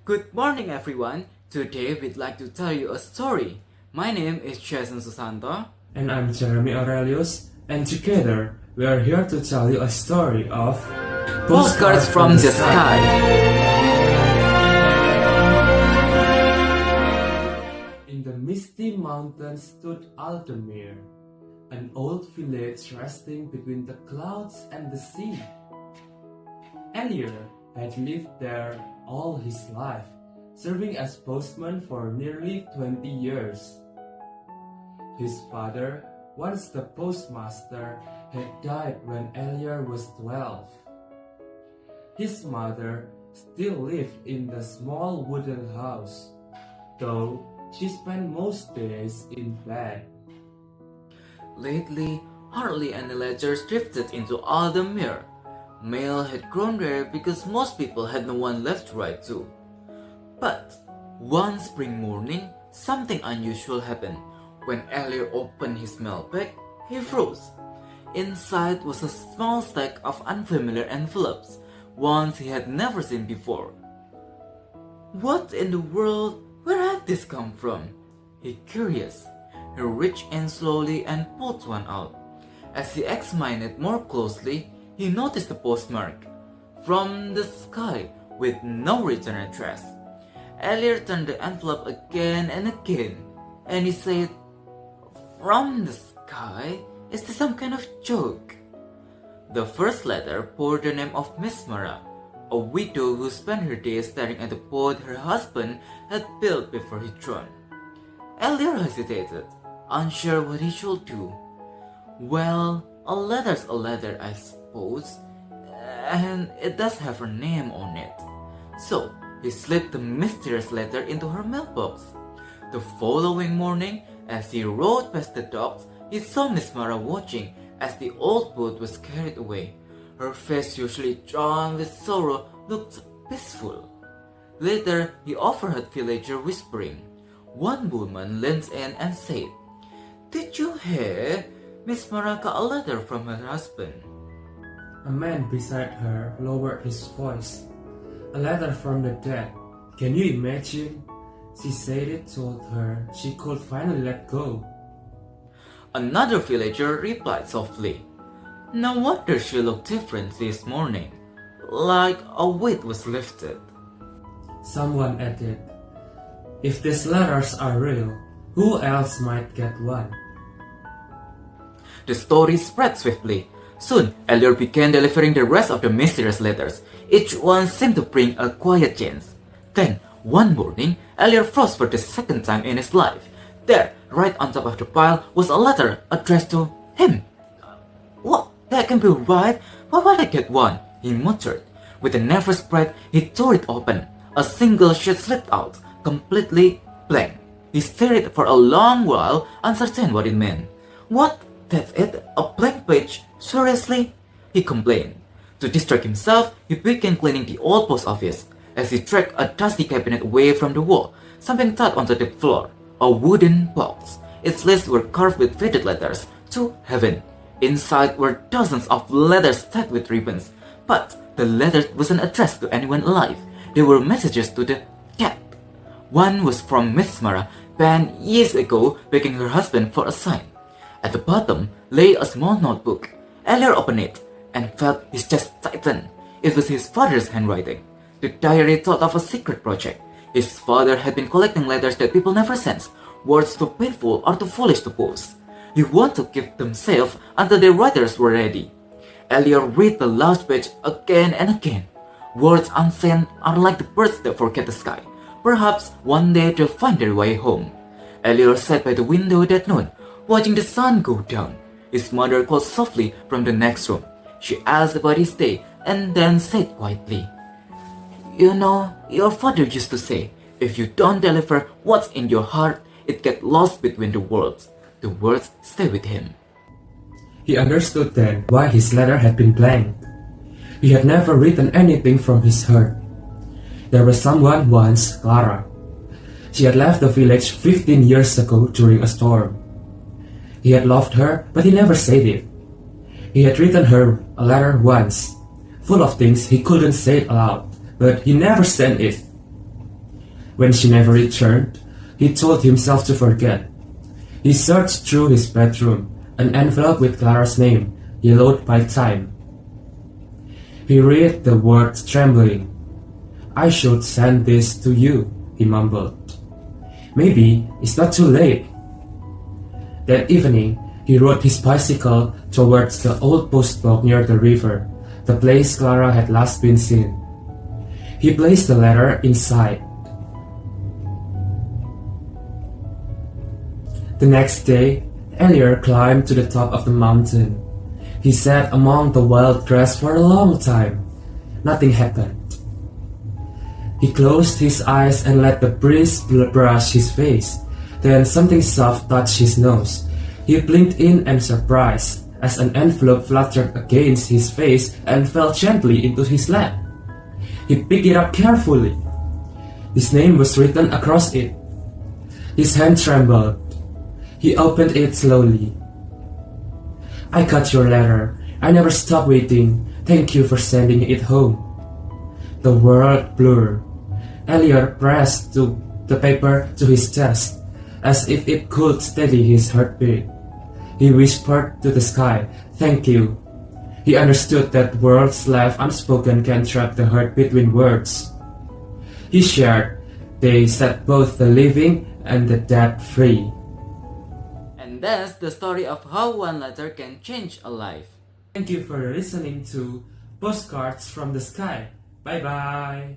Good morning, everyone. Today we'd like to tell you a story. My name is Susanto. And I'm Jeremy Aurelius, and together we are here to tell you a story of Postcards from the Sky. In the misty mountains stood Aldemir, an old village resting between the clouds and the sea. Elier had lived there all his life, serving as postman for nearly 20 years. His father, once the postmaster, had died when Elier was 12. His mother still lived in the small wooden house, though she spent most days in bed. Lately, hardly any letters drifted into Aldemir. Mail had grown rare because most people had no one left to write to. But one spring morning, something unusual happened. When Elier opened his mailbag, he froze. Inside was a small stack of unfamiliar envelopes, ones he had never seen before. What in the world? Where had this come from? He curious. He reached in slowly and pulled one out. As he examined it more closely, he noticed the postmark, "From the Sky," with no return address. Elier turned the envelope again and again, and he said, "From the sky? Is this some kind of joke?" The first letter bore the name of Miss Mara, a widow who spent her days staring at the boat her husband had built before he drowned. Elier hesitated, unsure what he should do. Well, a letter's a letter, I suppose, and it does have her name on it. So, he slipped the mysterious letter into her mailbox. The following morning, as he rode past the docks, he saw Miss Mara watching as the old boat was carried away. Her face, usually drawn with sorrow, looked peaceful. Later, he overheard villagers whispering. One woman leaned in and said, "Did you hear? Miss Mara got a letter from her husband." A man beside her lowered his voice. "A letter from the dead. Can you imagine?" She said it told her she could finally let go. Another villager replied softly, "No wonder she looked different this morning, like a weight was lifted." Someone added, "If these letters are real, who else might get one?" The story spread swiftly. Soon, Elier began delivering the rest of the mysterious letters. Each one seemed to bring a quiet change. Then, one morning, Elier froze for the second time in his life. There, right on top of the pile, was a letter addressed to him. "What? That can be right? Why would I get one?" he muttered. With a nervous breath, he tore it open. A single sheet slipped out, completely blank. He stared for a long while, uncertain what it meant. "What? That's it? A blank page? Seriously?" he complained. To distract himself, he began cleaning the old post office. As he dragged a dusty cabinet away from the wall, something thudded onto the floor. A wooden box. Its lids were carved with faded letters, "To Heaven." Inside were dozens of letters tied with ribbons. But the letters wasn't addressed to anyone alive. They were messages to the cat. One was from Miss Mara, penned years ago, begging her husband for a sign. At the bottom lay a small notebook. Elier opened it and felt his chest tighten. It was his father's handwriting. The diary told of a secret project. His father had been collecting letters that people never sent, words too painful or too foolish to post. He wanted to keep them safe until the writers were ready. Elier read the last page again and again. Words unsent are like the birds that forget the sky. Perhaps one day they'll find their way home. Elier sat by the window that noon, watching the sun go down. His mother called softly from the next room. She asked about his day and then said quietly, "You know, your father used to say, if you don't deliver what's in your heart, it gets lost between the worlds. The words stay with him." He understood then why his letter had been blank. He had never written anything from his heart. There was someone once, Clara. She had left the village 15 years ago during a storm. He had loved her, but he never said it. He had written her a letter once, full of things he couldn't say aloud, but he never sent it. When she never returned, he told himself to forget. He searched through his bedroom, an envelope with Clara's name, yellowed by time. He read the words trembling. "I should send this to you," he mumbled. "Maybe it's not too late." That evening, he rode his bicycle towards the old postbox near the river, the place Clara had last been seen. He placed the letter inside. The next day, Elior climbed to the top of the mountain. He sat among the wild grass for a long time. Nothing happened. He closed his eyes and let the breeze brush his face. Then something soft touched his nose. He blinked in surprise as an envelope fluttered against his face and fell gently into his lap. He picked it up carefully. His name was written across it. His hand trembled. He opened it slowly. "I got your letter. I never stopped waiting. Thank you for sending it home." The world blurred. Elior pressed the paper to his chest, as if it could steady his heartbeat. He whispered to the sky, "Thank you." He understood that words left unspoken can trap the heart between words. He shared. They set both the living and the dead free. And that's the story of how one letter can change a life. Thank you for listening to Postcards from the Sky. Bye bye.